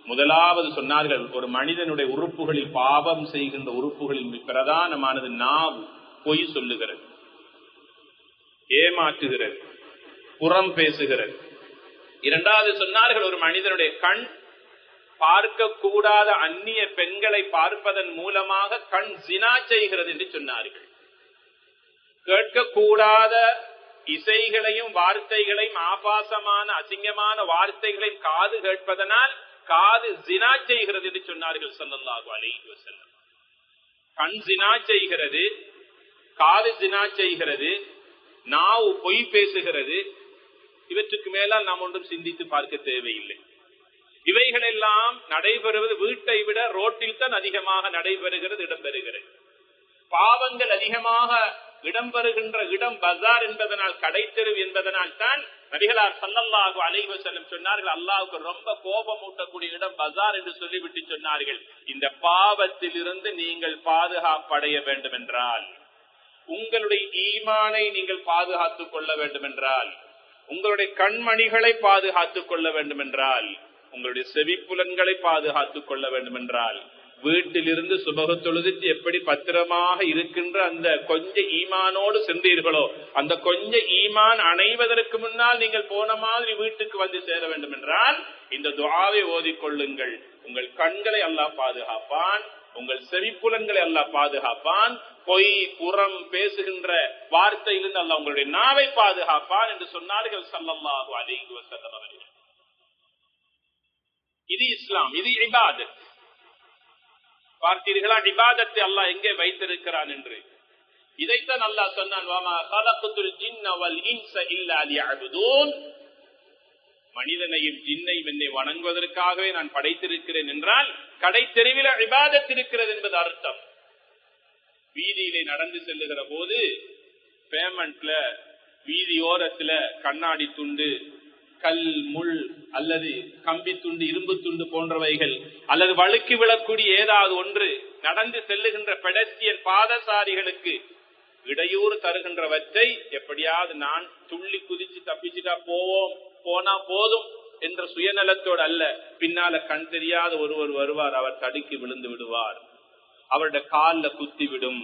முதலாவது சொன்னார்கள், ஒரு மனிதனுடைய உறுப்புகளில் பாவம் செய்கின்ற உறுப்புகளில் பிரதானமானது நாவு. பொய் சொல்லுகிறது, ஏமாற்றுகிறது, புறம் பேசுகிறது. இரண்டாவது சொன்னார்கள், ஒரு மனிதனுடைய கண் பார்க்க கூடாத அந்நிய பெண்களை பார்ப்பதன் மூலமாக கண் ஜினா செய்கிறது என்று சொன்னார்கள். கேட்கக்கூடாத இசைகளையும் வார்த்தைகளையும், ஆபாசமான அசிங்கமான வார்த்தைகளையும் காது கேட்பதனால் காது ஜினா செய்கிறது என்று சொன்னார்கள் ஸல்லல்லாஹு அலைஹி வஸல்லம். கண் ஜினா செய்கிறது, காது ஜினா செய்கிறது, நாவு பொய் பேசுகிறது. இவற்றுக்கு மேலால் நாம் ஒன்றும் சிந்தித்து பார்க்க தேவையில்லை. இவைகள் எல்லாம் நடைபெறுவது வீட்டை விட ரோட்டில் தான் அதிகமாக நடைபெறுகிறது, இடம்பெறுகிறது. பாவங்கள் அதிகமாக இடம்பெறுகின்ற இடம் பஜார் என்பதனால், கடை தெரு என்பதனால் தான் நபிகளார் ஸல்லல்லாஹு அலைஹி வஸல்லம் சொன்னார்கள், அல்லாஹ்வுக்கு ரொம்ப கோபம் ஊட்டக்கூடிய இடம் பஜார் என்று சொல்லிவிட்டு சொன்னார்கள், இந்த பாவத்தில் இருந்து நீங்கள் பாதுகாப்படைய வேண்டும் என்றால், உங்களுடைய ஈமானை நீங்கள் பாதுகாத்துக் கொள்ள வேண்டும் என்றால், உங்களுடைய கண்மணிகளை பாதுகாத்துக் கொள்ள வேண்டும் என்றால், உங்களுடைய செவிப்புலன்களை பாதுகாத்துக் கொள்ள வேண்டும் என்றால், வீட்டிலிருந்து சுபக தொழுதுட்டு எப்படி பத்திரமாக இருக்கின்ற அந்த கொஞ்ச ஈமானோடு சென்றீர்களோ, அந்த கொஞ்ச ஈமான் அணைவதற்கு முன்னால் நீங்கள் போன மாதிரி வீட்டுக்கு வந்து சேர வேண்டும் என்றால் இந்த துஆவை ஓதிக்கொள்ளுங்கள். உங்கள் கண்களை அல்லாஹ் பாதுகாப்பான், உங்கள் செவிப்புலன்களை அல்லாஹ் பாதுகாப்பான், பொய் புறம் பேசுகின்ற வார்த்தையிலிருந்து அல்லாஹ் உங்களுடைய நாவை பாதுகாப்பான் என்று சொன்னார்கள் ஸல்லல்லாஹு அலைஹி வஸல்லம் அவர்கள். இது இஸ்லாம், இது இபாதத். பார்த்தீர்களா இபாதத்தை அல்லாஹ் எங்கே வைத்திருக்கிறான் என்று? இதைத்தான் அல்லாஹ் சொன்னான், வமா கலக்துல் ஜின்ன வல் இன்ஸ இல்லா லியஅபுதூன். மனிதனையும் ஜின்னையும் என்னை வணங்குவதற்காகவே நான் படைத்திருக்கிறேன் என்றால் கடை தெருவில் இபாதத் இருக்கிறது என்பது அர்த்தம். வீதியிலே நடந்து செல்லுகிற போது பேமெண்ட்ல வீதியோரத்துல கண்ணாடி துண்டு, கல், முள் அல்லது கம்பி துண்டு, இரும்பு துண்டு போன்றவைகள் அல்லது வழுக்கி விழக்கூடிய ஏதாவது ஒன்று நடந்து செல்லுகின்ற பெடஸ்டியன் பாதசாரிகளுக்கு இடையூறு தருகின்றவற்றை எப்படியாவது நான் துள்ளி குதிச்சு தப்பிச்சுட்டா போனா போதும் என்ற சுயநலத்தோடு அல்ல, பின்னால கண் தெரியாத ஒருவர் வருவார், அவர் தடுக்கி விழுந்து விடுவார், அவருடைய காலில் குத்திவிடும்,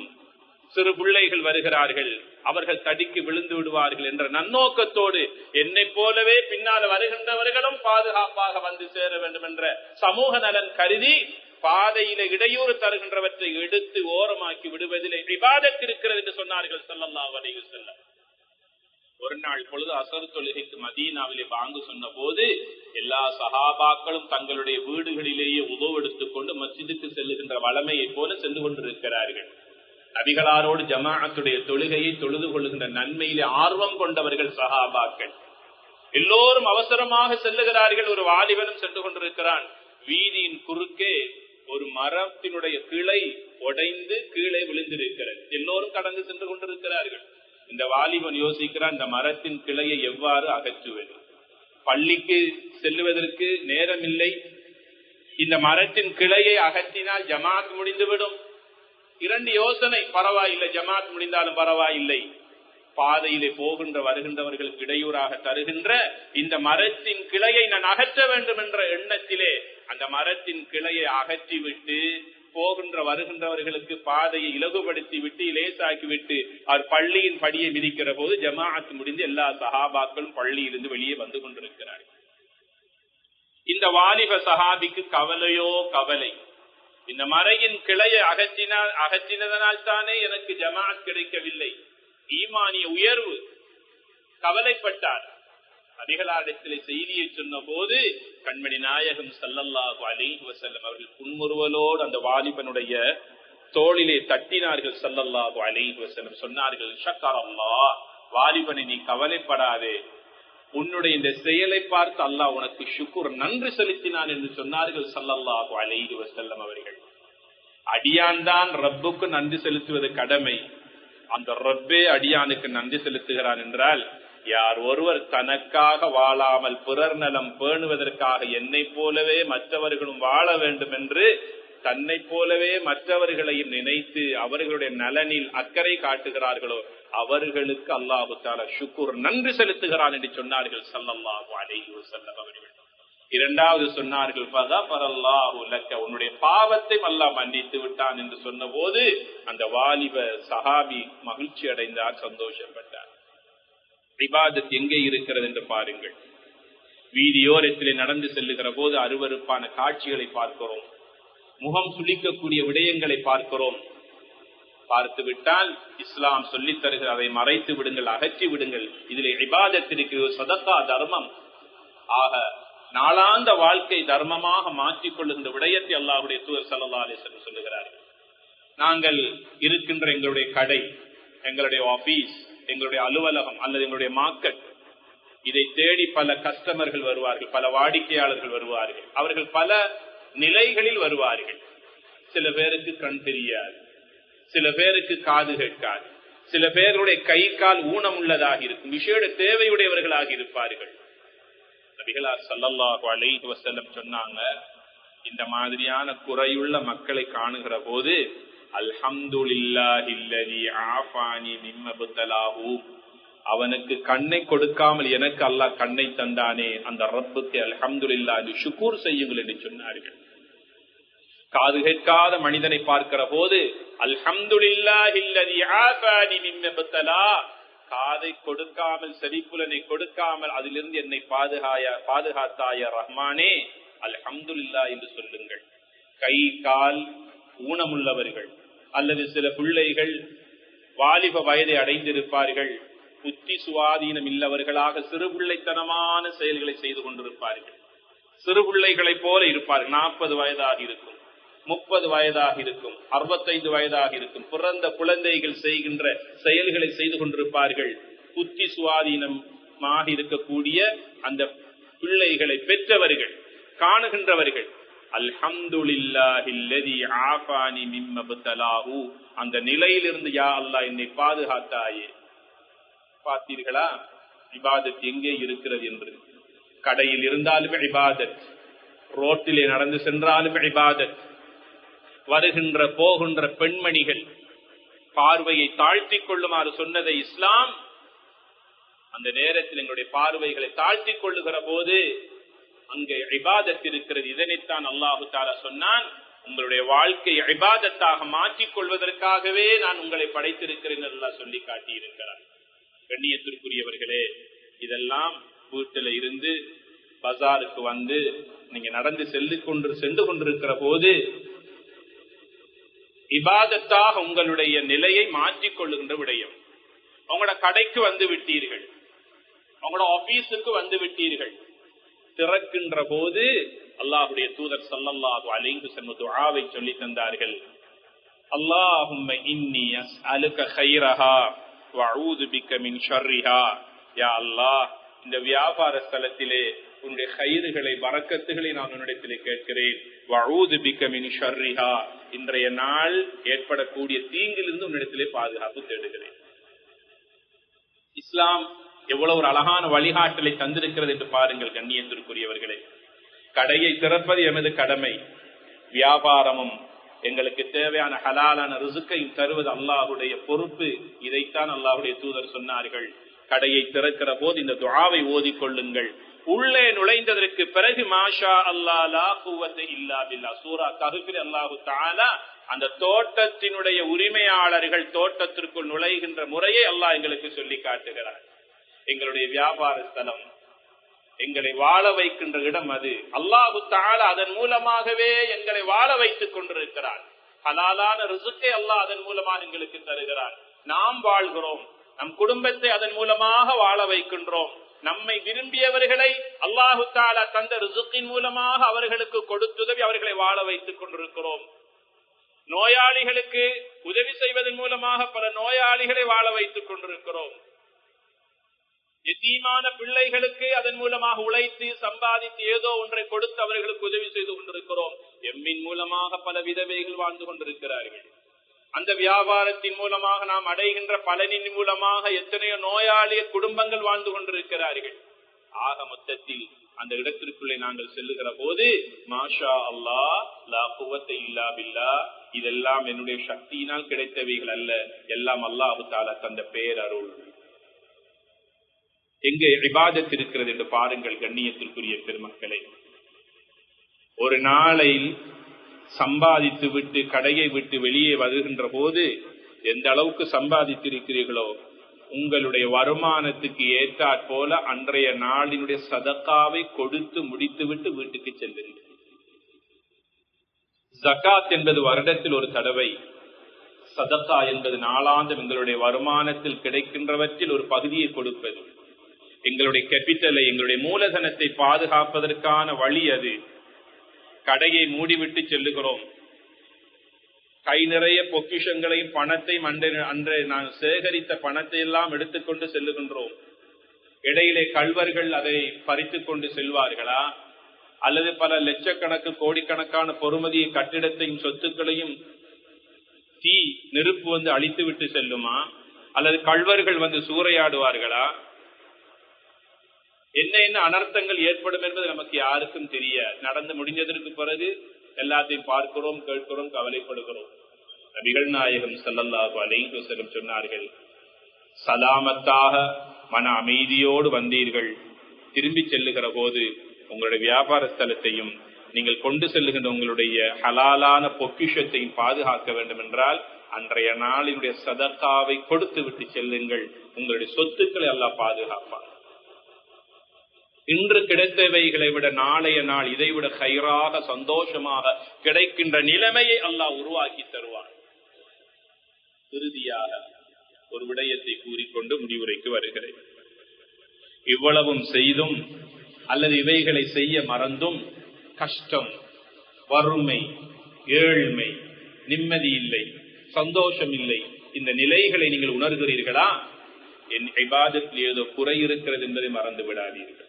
சிறு பிள்ளைகள் வருகிறார்கள், அவர்கள் தடுக்கி விழுந்து விடுவார்கள் என்ற நன்னோக்கத்தோடு என்னை போலவே பின்னால வருகின்றவர்களும் பாதுகாப்பாக வந்து சேர வேண்டும் என்ற சமூக நலன் கருதி பாதையில இடையூறு தருகின்றவற்றை எடுத்து ஓரமாக்கி விடுவதிலே இபாதத் இருக்கிறது என்று சொன்னார்கள் ஸல்லல்லாஹு அலைஹி வஸல்லம். ஒரு நாள் பொழுது அசர் தொழுகைக்கு மதீனாவிலே பாங்கு சொன்ன போது எல்லா சஹாபாக்களும் தங்களுடைய வீடுகளிலேயே உதவு எடுத்துக்கொண்டு மஸ்ஜிதுக்கு செல்லுகின்ற வளமையை போல சென்று கொண்டிருக்கிறார்கள். நபிகளாரோடு ஜமாஅத்துடைய தொழுகையை தொழுது கொள்ளுகின்ற நன்மையிலே ஆர்வம் கொண்டவர்கள் சஹாபாக்கள். எல்லோரும் அவசரமாக செல்லுகிறார்கள். ஒரு வாலிபனும் சென்று கொண்டிருக்கிறான். வீதியின் குறுக்கே ஒரு மரத்தினுடைய கிளை உடைந்து கீழே விழுந்திருக்கிறது. எல்லோரும் கடந்து சென்று கொண்டிருக்கிறார்கள். இந்த வாலிபன் யோசிக்கிறான், இந்த மரத்தின் கிளையை எவ்வாறு அகற்றுவது? பள்ளிக்கு செல்லுவதற்கு நேரம் இல்லை, இந்த மரத்தின் கிளையை அகற்றினால் ஜமாத் முடிந்துவிடும். இரண்டு யோசனை, பரவாயில்லை, ஜமாத் முடிந்தாலும் பரவாயில்லை, பாதையிலே போகின்ற வருகின்றவர்களுக்கு இடையூறாக தருகின்ற இந்த மரத்தின் கிளையை நான் அகற்ற வேண்டும் என்ற எண்ணத்திலே அந்த மரத்தின் கிளையை அகற்றிவிட்டு போகின்ற வருகின்றவர்களுக்கு பாதையை இலகுபடுத்தி விட்டு லேசாக்கி விட்டு அவர் பள்ளியின் படியை மிதிக்கிற போது ஜமாஅத் முடிந்து எல்லா சஹாபாக்களும் பள்ளியிலிருந்து வெளியே வந்து கொண்டிருக்கிறார்கள். இந்த வாலிப சஹாபிக்கு கவலையோ கவலை, இந்த மரையின் கிளையை அகற்றினதனால் தானே எனக்கு ஜமாஅத் கிடைக்கவில்லை, ஈமானிய உயர்வு. கவலைப்பட்டார். நபிகளாரிடத்திலே செய்தியை சொன்ன போது கண்மணி நாயகம் ஸல்லல்லாஹு அலைஹி வஸல்லம் அவர்கள் புன்முறுவலோடு அந்த வாலிபனுடைய தோளிலே தட்டினார்கள். ஸல்லல்லாஹு அலைஹி வஸல்லம் சொன்னார்கள், ஷக்கரல்லாஹ், வாலிபனை நீ கவலைப்படாதே, உன்னுடைய இந்த செயலை பார்த்து அல்லாஹ் உனக்கு ஷுக்ர், நன்றி செலுத்தினான் என்று சொன்னார்கள் ஸல்லல்லாஹு அலைஹி வஸல்லம் அவர்கள். அடியான் தான் ரப்புக்கு நன்றி செலுத்துவது கடமை. அந்த ரப்பே அடியானுக்கு நன்றி செலுத்துகிறான் என்றால், யார் ஒருவர் தனக்காக வாழாமல் பிறர் நலம் பேணுவதற்காக என்னை போலவே மற்றவர்களும் வாழ வேண்டும் என்று தன்னை போலவே மற்றவர்களையும் நினைத்து அவர்களுடைய நலனில் அக்கறை காட்டுகிறார்களோ அவர்களுக்கு அல்லாஹு தஆலா ஷுக்ர், நன்றி செலுத்துகிறான் என்று சொன்னார்கள் ஸல்லல்லாஹு அலைஹி வஸல்லம் அவர்கள். இரண்டாவது சொன்னார்கள், ஃபதஃபரல்லாஹு லக்க, உன்னுடைய பாவத்தை அல்லாஹ் மன்னித்து விட்டான் என்று சொன்ன போது அந்த வாலிப சஹாபி மகிழ்ச்சி அடைந்தார், சந்தோஷப்பட்டார். இபாதத் எங்கே இருக்கிறது என்று பாருங்கள். வீதியோரத்திலே நடந்து செல்லுகிற போது அருவருப்பான காட்சிகளை பார்க்கிறோம், முகம் சுளிக்கக்கூடிய விடயங்களை பார்க்கிறோம். பார்த்து விட்டால் இஸ்லாம் சொல்லித் தருகிற அதை மறைத்து விடுங்கள், அகற்றி விடுங்கள். இதிலே இபாதத்திற்கு சதகா, தர்மம். ஆக நாளாந்த வாழ்க்கை தர்மமாக மாற்றிக் கொள்ளுகின்ற விடயத்தை அல்லாஹ்வுடைய தூதர் ஸல்லல்லாஹு அலைஹி வஸல்லம் சொல்லுகிறார்கள். நாங்கள் இருக்கின்ற எங்களுடைய கடை, எங்களுடைய ஆபீஸ், எங்களுடைய அலுவலகம் அல்லது எங்களுடைய மார்க்கெட், இதை தேடி பல கஸ்டமர்கள் வருவார்கள், பல வாடிக்கையாளர்கள் வருவார்கள். அவர்கள் பல நிலைகளில் வருவார்கள். சில பேருக்கு கண் தெரியாது, சில பேருக்கு காது கேட்காது, சில பேருடைய கை கால் ஊனம் உள்ளதாக இருக்கும், விசேட தேவையுடையவர்களாக இருப்பார்கள். நபிகளார் ஸல்லல்லாஹு அலைஹி வஸல்லம் சொன்னாங்க, இந்த மாதிரியான குறையுள்ள மக்களை காணுகிற போது அல்ஹம்துலில்லாஹில்லதி ஆஃபானி மிம்ம பதலாஹு, அவனுக்கு கண்ணை கொடுக்காமல் எனக்கு அல்லாஹ் கண்ணை தந்தானே, அந்த ரப்புக்கு அல்ஹம்துலில்லாஹ் ஷுக்ர் செய்யுங்கள் என்று சொன்னார்கள். காது கேட்காத மனிதனை பார்க்கிற போது அல்ஹம்துலில்லாஹில்லதி ஆஃபானி மிம்ம பதலா, காதை கொடுக்காமல் செவிப்புலனை கொடுக்காமல் அதிலிருந்து என்னை பாதுகாத்தாய ரஹ்மானே, அல்ஹம்துலில்லாஹ் என்று சொல்லுங்கள். கை கால் ஊனமுள்ளவர்கள் அல்லது சில பிள்ளைகள் வாலிப வயதை அடைந்திருப்பார்கள், புத்தி சுவாதீனம் இல்லவர்களாக சிறு பிள்ளைத்தனமான செயல்களை செய்து கொண்டிருப்பார்கள். சிறு பிள்ளைகளை போல இருப்பார்கள். 40 வயதாக இருக்கும், 30 வயதாக இருக்கும், 65 வயதாக இருக்கும். பிறந்த குழந்தைகள் செய்கின்ற செயல்களை செய்து கொண்டிருப்பார்கள். புத்தி சுவாதீனமாக இருக்கக்கூடிய அந்த பிள்ளைகளை பெற்றவர்கள் காணுகின்றவர்கள் அல்ஹம்துலில்லாஹில்லதி ஆஃபானி மிம்ம பதலாஹு, அந்த நிலையிலிருந்து யா அல்லாஹ் என்னை பாதுகாத்தாயே. பார்த்தீர்களா இபாதத் எங்கே இருக்கிறது என்று? கடையில் இருந்தாலும் இபாதத், ரோட்டிலே நடந்து சென்றாலும் இபாதத். வருகின்ற போகின்ற பெண்மணிகள் பார்வையை தாழ்த்தி கொள்ளுமாறு சொன்னதை இஸ்லாம், அந்த நேரத்தில் எங்களுடைய பார்வைகளை தாழ்த்தி கொள்ளுகிற போது அங்கே இபாதத் இருக்கிறது. இதனைத்தான் அல்லாஹு தஆலா சொன்னான், உங்களுடைய வாழ்க்கையை இபாதத்தாக மாற்றிக் கொள்வதற்காகவே நான் உங்களை படைத்திருக்கிறேன் அல்லாஹ் சொல்லி காட்டியிருக்கிறார். கண்ணியத்திற்குரியவர்களே, இதெல்லாம் வீட்டில இருந்து பஜாருக்கு வந்து நீங்க நடந்து சென்று கொண்டிருக்கிற போது இபாதத்தாக உங்களுடைய நிலையை மாற்றிக் கொள்ளுகின்ற விடயம். உங்களோட கடைக்கு வந்து விட்டீர்கள், உங்களோட ஆபீஸுக்கு வந்து விட்டீர்கள், திறக்கின்ற போது அல்லாஹுடைய தூதர் ஸல்லல்லாஹு அலைஹி வஸல்லம் துஆவை சொல்லி தந்தார்கள். அல்லாஹும்ம இன்னி அஸ்அலுக கைரஹா வஅஊது பிக மின் ஷர்ரிஹா. யா அல்லாஹ், இந்த வியாபார ஸ்தலத்திலே உன்னுடைய கைதுகளை பரக்கத்துகளை நான் உன்னிடத்திலே கேட்கிறேன். வஅஊது பிக மின் ஷர்ரிஹா, இன்றைய நாள் ஏற்படக்கூடிய தீங்கிலிருந்து உன்னிடத்திலே பாதுகாப்பு தேடுகிறேன். இஸ்லாம் எவ்வளவு ஒரு அழகான வழிகாட்டலை தந்திருக்கிறது என்று பாருங்கள் கண்ணியத்திற்குரியவர்களே. கடையை திறப்பது எமது கடமை, வியாபாரமும் எங்களுக்கு தேவையான ஹலாலான ரிசுக்கையும் தருவது அல்லாஹுடைய பொறுப்பு. இதைத்தான் அல்லாஹுடைய தூதர் சொன்னார்கள். கடையை திறக்கிற போது இந்த துஆவை ஓதிக்கொள்ளுங்கள். உள்ளே நுழைந்ததற்கு பிறகு மாஷா அல்லா லா குவத்த இல்லா பில்லாஹ், சூரா கஹ்ஃபில் அல்லாஹு தஆலா அந்த தோட்டத்தினுடைய உரிமையாளர்கள் தோட்டத்திற்குள் நுழைகின்ற முறையை அல்லாஹ் எங்களுக்கு சொல்லி காட்டுகிறார். எங்களுடைய வியாபார ஸ்தலம், எங்களை வாழ வைக்கின்ற இடம் அது. அல்லாஹு தஆலா அதன் மூலமாகவே எங்களை வாழ வைத்துக் கொண்டிருக்கிறார். ஹலாலான ரிசுக்கை அல்லாஹ் அதன் மூலமாக எங்களுக்கு தருகிறார். நாம் வாழ்கிறோம், நம் குடும்பத்தை அதன் மூலமாக வாழ வைக்கின்றோம். நம்மை விரும்பியவர்களை அல்லாஹு தஆலா தந்த ரிசுக்கின் மூலமாக அவர்களுக்கு கொடுத்துதவி அவர்களை வாழ வைத்துக் கொண்டிருக்கிறோம். நோயாளிகளுக்கு உதவி செய்வதன் மூலமாக பல நோயாளிகளை வாழ வைத்துக் கொண்டிருக்கிறோம். எத்தீமான பிள்ளைகளுக்கு அதன் மூலமாக உழைத்து சம்பாதித்து ஏதோ ஒன்றை கொடுத்து அவர்களுக்கு உதவி செய்து கொண்டிருக்கிறோம். எம்மின் மூலமாக பல விதவைகள் வாழ்ந்து கொண்டிருக்கிறார்கள். அந்த வியாபாரத்தின் மூலமாக நாம் அடைகின்ற பலனின் மூலமாக எத்தனையோ நோயாளிய குடும்பங்கள் வாழ்ந்து கொண்டிருக்கிறார்கள். ஆக மொத்தத்தில் அந்த இடத்திற்குள்ளே நாங்கள் செல்லுகிற போது மாஷா அல்லாஹ் லா குவத்த இல்லா பில்லாஹ், இதெல்லாம் என்னுடைய சக்தியினால் கிடைத்தவைகள் அல்ல, எல்லாம் அல்லாஹ் தஆலா தந்த பேரருள். எங்கே இபாதத் இருக்கிறது என்று பாருங்கள் கண்ணியத்திற்குரிய பெருமக்களை. ஒரு நாளில் சம்பாதித்து விட்டு கடையை விட்டு வெளியே வருகின்ற போது எந்த அளவுக்கு சம்பாதித்திருக்கிறீர்களோ உங்களுடைய வருமானத்துக்கு ஏற்றாற் போல அன்றைய நாளினுடைய சதக்காவை கொடுத்து முடித்து விட்டு வீட்டுக்கு செல்லுங்கள். ஜகாத் என்பது வருடத்தில் ஒரு தடவை, சதக்கா என்பது நாளாந்தம் எங்களுடைய வருமானத்தில் கிடைக்கின்றவற்றில் ஒரு பகுதியை கொடுப்பது. எங்களுடைய கேபிட்டலை, எங்களுடைய மூலதனத்தை பாதுகாப்பதற்கான வழி அது. கடையை மூடிவிட்டு செல்லுகிறோம், கை நிறைய பொக்கிஷங்களையும் பணத்தையும் அன்றைய நான் சேகரித்த பணத்தை எல்லாம் எடுத்துக்கொண்டு செல்லுகின்றோம். இடையிலே கள்வர்கள் அதை பறித்துக் கொண்டு செல்வார்களா, அல்லது பல லட்சக்கணக்கு கோடிக்கணக்கான பொறுமதியை கட்டிடத்தையும் சொத்துக்களையும் தீ நெருப்பு வந்து அழித்து விட்டு செல்லுமா, அல்லது கள்வர்கள் வந்து சூறையாடுவார்களா? என்ன அனர்த்தங்கள் ஏற்படும் என்பது நமக்கு யாருக்கும் தெரியாது. நடந்து முடிஞ்சதற்கு பிறகு எல்லாத்தையும் பார்க்கிறோம், கேட்கிறோம், கவலைப்படுகிறோம். நபிகள் நாயகம் ஸல்லல்லாஹு அலைஹி வஸல்லம் சொன்னார்கள், சலாமத்தாக மன அமைதியோடு வந்தீர்கள், திரும்பி செல்லுகிற போது உங்களுடைய வியாபார ஸ்தலத்தையும் நீங்கள் கொண்டு செல்லுகின்ற உங்களுடைய ஹலாலான பொக்கிஷத்தையும் பாதுகாக்க வேண்டும் என்றால் அன்றைய நாளினுடைய சதக்காவை கொடுத்து விட்டு செல்லுங்கள். உங்களுடைய சொத்துக்களை அல்லாஹ் பாதுகாப்பார். இன்று கிடைத்தவைகளை விட நாளைய நாள் இதைவிட கைராக சந்தோஷமாக கிடைக்கின்ற நிலைமையை அல்லாஹ் உருவாக்கி தருவார். இறுதியாக ஒரு விடயத்தை கூறிக்கொண்டு முடிவுரைக்கு வருகிறேன். இவ்வளவும் செய்தும் அல்லது இவைகளை செய்ய மறந்தும் கஷ்டம், வறுமை, ஏழ்மை, நிம்மதி இல்லை, சந்தோஷம் இல்லை, இந்த நிலைகளை நீங்கள் உணர்கிறீர்களா? என் இபாதத்தில் ஏதோ குறை இருக்கிறது என்பதை மறந்து விடாதீர்கள்.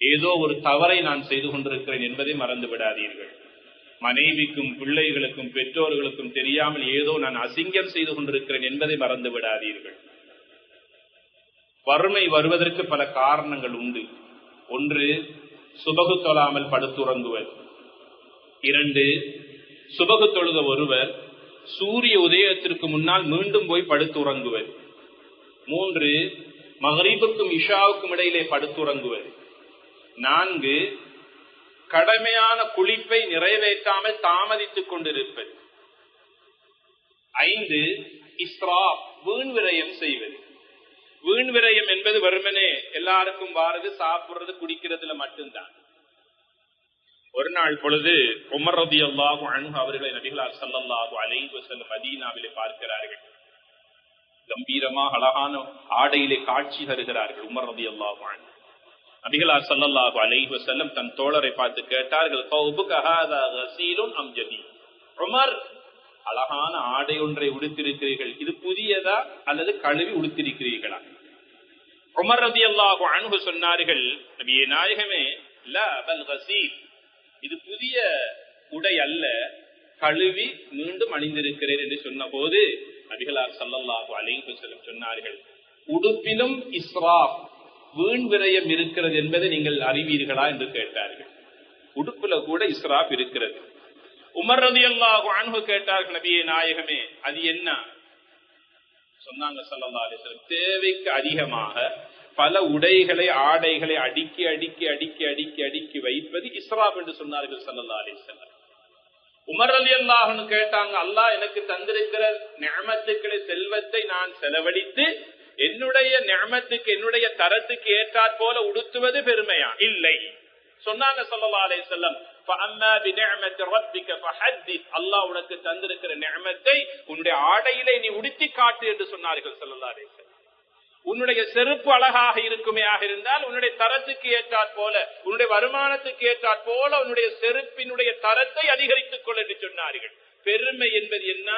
ஏதோ ஒரு தவறை நான் செய்து கொண்டிருக்கிறேன் என்பதை மறந்து விடாதீர்கள். மனைவிக்கும் பிள்ளைகளுக்கும் பெற்றோர்களுக்கும் தெரியாமல் ஏதோ நான் அசிங்கம் செய்து கொண்டிருக்கிறேன் என்பதை மறந்து விடாதீர்கள். வறுமை வருவதற்கு பல காரணங்கள் உண்டு. ஒன்று, சுபகு தொழாமல் படுத்துறங்குவர். 2, சுபகு தொழுத ஒருவர் சூரிய உதயத்திற்கு முன்னால் மீண்டும் போய் படுத்துறங்குவர். 3, மகரிபுக்கும் இஷாவுக்கும் இடையிலே படுத்துறங்குவர். 4, கடமையான குளிப்பை நிறைவேற்றாமல் தாமதித்துக் கொண்டிருப்பது. 5, இஸ்ராப், வீண் விரயம் செய்வது. வீண் விரயம் என்பது வெறுமனே எல்லாருக்கும் வாரது சாப்பிடுறது குடிக்கிறதுல மட்டும்தான். ஒரு நாள் பொழுது உமர் ரலியல்லாஹு அன்ஹு அவர்களை நபிகளார் ஸல்லல்லாஹு அலைஹி வஸல்லம் மதீனாவிலே பார்க்கிறார்கள். கம்பீரமாக அழகான ஆடையிலே காட்சி தருகிறார்கள் உமர் ரலியல்லாஹு அன்ஹு. நபிகளார் ஸல்லல்லாஹு அலைஹி வஸல்லம் தன் தோழரை பார்த்து கேட்டார்கள், "கௌபுக ஹாதா கஸீலுன் அம் ஜதீத்?" உமர், அழகான ஆடை ஒன்றை உடுத்திருக்கிறீர்கள், இது புதியதா அல்லது கழுவி உடுத்திருக்கிறீர்களா? உமர் ரலியல்லாஹு அன்ஹு சொன்னார்கள், நபியே நாயகமே, லா பல் கஸீல், இது புதிய உடை அல்ல, கழுவி மீண்டும் அணிந்திருக்கிறேன் என்று சொன்ன போது நபிகளார் ஸல்லல்லாஹு அலைஹி வஸல்லம் சொன்னார்கள், உடுப்பிலும் இஸ்ராப், வீண் விரயம் இருக்கிறது என்பதை நீங்கள் அறிவீர்களா என்று கேட்டார்கள். உடுப்புல கூட இஸ்ராப் இருக்கிறது. உமர் ரலியல்லாஹு அன்ஹு கேட்டார்கள், நபியே நாயகமே, அது என்ன? சொன்னாங்க ஸல்லல்லாஹு அலைஹி வஸல்லம், தேவைக்கு அதிகமாக பல உடைகளை ஆடைகளை அடுக்கி அடுக்கி அடுக்கி அடுக்கி அடுக்கி வைப்பது இஸ்ராப் என்று சொன்னார்கள் ஸல்லல்லாஹு அலைஹி வஸல்லம். உமர் ரலியல்லாஹு அன்ஹு கேட்டாங்க, அல்லாஹ் எனக்கு தந்திருக்கிற நிஅமத்துக்களை, செல்வத்தை நான் செலவழித்து என்னுடைய நிஅமத்துக்கு, என்னுடைய தரத்துக்கு ஏற்றாற் போல உடுத்துவது பெருமையா? இல்லை. சொன்னாங்க ஸல்லல்லாஹு அலைஹி வஸல்லம், ஃபஅம்மா பிநிஅமத்தி ரப்பிக ஃபஹத்தித், அல்லாஹ் உனக்கு தந்திருக்கிற நிஅமத்தை உன்னுடைய ஆடையிலே நீ உடுத்தி காட்டு என்று சொன்னார்கள் ஸல்லல்லாஹு அலைஹி வஸல்லம். உன்னுடைய செருப்பு அழகாக இருக்குமையாக இருந்தால் உன்னுடைய தரத்துக்கு ஏற்றாற் போல, உன்னுடைய வருமானத்துக்கு ஏற்றாற் போல உன்னுடைய செருப்பினுடைய தரத்தை அதிகரித்துக் கொள் என்று சொன்னார்கள். பெருமை என்பது என்ன?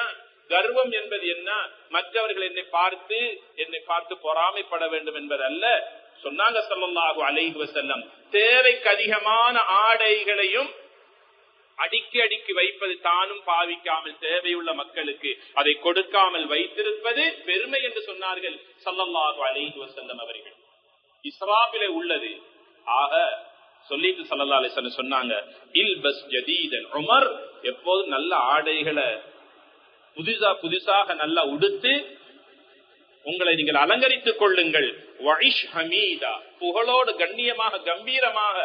கர்வம் என்பது என்ன? மற்றவர்கள் என்னை பார்த்து பொறாமைப்பட வேண்டும் என்பதல்ல. சொன்னாங்க ஸல்லல்லாஹு அலைஹி வஸல்லம், தேவைக்கு அதிகமான ஆடைகளையும் அடுக்கி அடுக்கி வைப்பது, தானும் பாவிக்காமல் தேவையுள்ள மக்களுக்கு அதை கொடுக்காமல் வைத்திருப்பது பெருமை என்று சொன்னார்கள் ஸல்லல்லாஹு அலைஹி வஸல்லம் அவர்கள். இஸ்ராபிலே உள்ளது. ஆக சொல்லிட்டு ஸல்லல்லாஹு அலைஹி வஸல்லம் சொன்னாங்க, இல்பஸ் ஜதீதன், உமர் எப்போதும் நல்ல ஆடைகளை புதுசாக நல்லா உடுத்து உங்களை நீங்கள் அலங்கரித்துக் கொள்ளுங்கள். வஇஷ் ஹமீதா, புகழோடு கண்ணியமாக கம்பீரமாக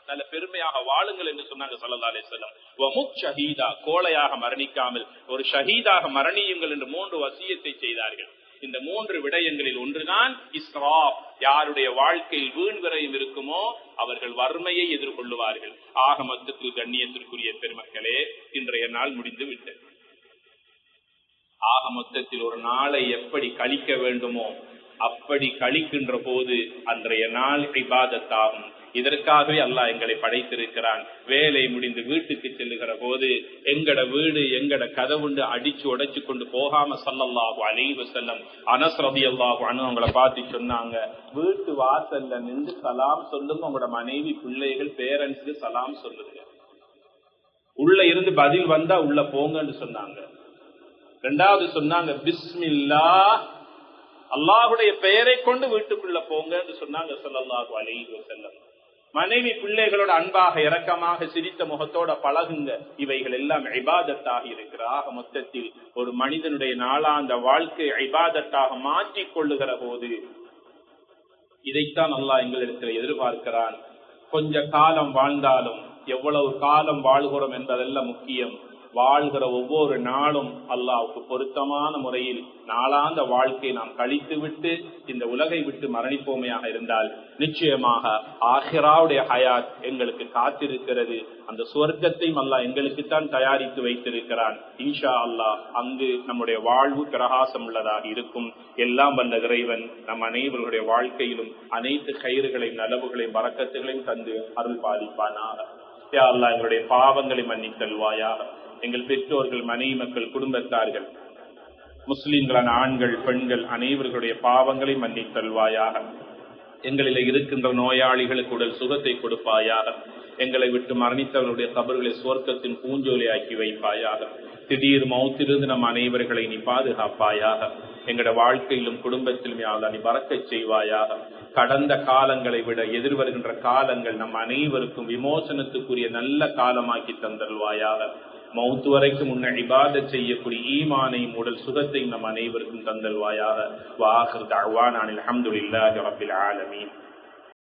நல்ல பெருமையாக வாழுங்கள் என்று சொன்னாங்க ஸல்லல்லாஹு அலைஹி வஸல்லம். வமுத் ஷஹீதா, கோழையாக மரணிக்காமல் ஒரு ஷஹீதாக மரணியுங்கள் என்று 3 வசியத்தை செய்தார்கள். இந்த 3 விடயங்களில் ஒன்றுதான் இஸ்ராப். யாருடைய வாழ்க்கையில் வீண் விரயம் இருக்குமோ அவர்கள் வறுமையை எதிர்கொள்ளுவார்கள். ஆக மொத்தத்தில் கண்ணியத்திற்குரிய பெருமக்களே, இன்றைய நாள் முடிந்து விட்டது. ஆக மொத்தத்தில் ஒரு நாளை எப்படி கழிக்க வேண்டுமோ அப்படி கழிக்கின்ற போது அன்றைய நாள் இபாதத்தாகும். இதற்காகவே அல்லாஹ் எங்களை படைத்திருக்கிறான். வேலை முடிந்து வீட்டுக்கு செல்லுகிற போது எங்கட வீடு எங்கட கதவுண்டு அடிச்சு உடைச்சு கொண்டு போகாம ஸல்லல்லாஹு அலைஹி வஸல்லம் அனஸ் ரலியல்லாஹு அன்ஹு அவங்கள பார்த்து சொன்னாங்க, வீட்டு வாசல்ல நின்று சலாம் சொல்லுங்க, உங்களோட மனைவி பிள்ளைகள் பேரண்ட்ஸ்க்கு சலாம் சொல்லுங்க. உள்ள இருந்து பதில் வந்தா உள்ள போங்கன்னு சொன்னாங்க. 2வது சொன்னாங்க, பிஸ்மில்லாஹ், அல்லாஹுடைய பெயரை கொண்டு வீட்டுக்குள்ள போங்க என்று சொன்னாங்க ஸல்லல்லாஹு அலைஹி வஸல்லம். மனைவி பிள்ளைகளோட அன்பாக இரக்கமாக சிரித்த முகத்தோட பழகுங்க. இவைகள் எல்லாம் இபாதத்தாக இருக்கிறாக. மொத்தத்தில் ஒரு மனிதனுடைய நாளாந்த வாழ்க்கை இபாதத்தாக மாற்றிக் கொள்ளுகிற போது இதைத்தான் அல்லாஹ் எங்களிடத்தில் எதிர்பார்க்கிறான். கொஞ்ச காலம் வாழ்ந்தாலும் எவ்வளவு காலம் வாழ்கிறோம் என்பதெல்லாம் முக்கியம். வாழ்கிற ஒவ்வொரு நாளும் அல்லாஹ்வுக்கு பொருத்தமான முறையில் நாளாந்த வாழ்க்கை நாம் கழித்து விட்டு இந்த உலகை விட்டு மரணிப்போமையாக இருந்தால் நிச்சயமாக ஆஹிராவுடைய ஹயாத் எங்களுக்கு காத்திருக்கிறது. அந்த சுவர்க்கத்தையும் அல்லாஹ் எங்களுக்குத்தான் தயாரித்து வைத்திருக்கிறான். இன்ஷா அல்லாஹ் அங்கு நம்முடைய வாழ்வு பிரகாசம் உள்ளதாக இருக்கும். எல்லாம் வல்ல இறைவன் நம் அனைவருடைய வாழ்க்கையிலும் அனைத்து கயிறுகளையும் நலவுகளையும் பரக்கத்துகளையும் தந்து அருள் பாலிப்பானாக. யா அல்லாஹ் எங்களுடைய பாவங்களை மன்னித்தல்வாயாக. எங்கள் பெற்றோர்கள், மனைவி மக்கள், குடும்பத்தார்கள், முஸ்லிம்களான ஆண்கள் பெண்கள் அனைவர்களுடைய பாவங்களை மன்னித்தல்வாயாக. எங்களில் இருக்கின்ற நோயாளிகளுக்கு உடல் சுகத்தை கொடுப்பாயாக. எங்களை விட்டு மரணித்தவர்களுடைய கபர்களை சுவர்க்கத்தின் பூஞ்சோலியாக்கி வைப்பாயாக. திடீர் மௌத்திலிருந்து நம் அனைவர்களை நீ பாதுகாப்பாயாக. எங்களோட வாழ்க்கையிலும் குடும்பத்திலும் யாவது நீ பறக்கச் செய்வாயாக. கடந்த காலங்களை விட எதிர்வருகின்ற காலங்கள் நம் அனைவருக்கும் விமோசனத்துக்குரிய நல்ல காலமாக்கி தந்தல்வாயாக. மௌத்து வரைக்கும் முன்ன இபாதத் செய்யக்கூடிய ஈமானையும் உடல் சுகத்தையும் நம் அனைவருக்கும் தந்தல்வாயாக. வ ஆகிரு தஅவானா அனில் ஹம்துலில்லாஹி ரப்பில் ஆலமீன்.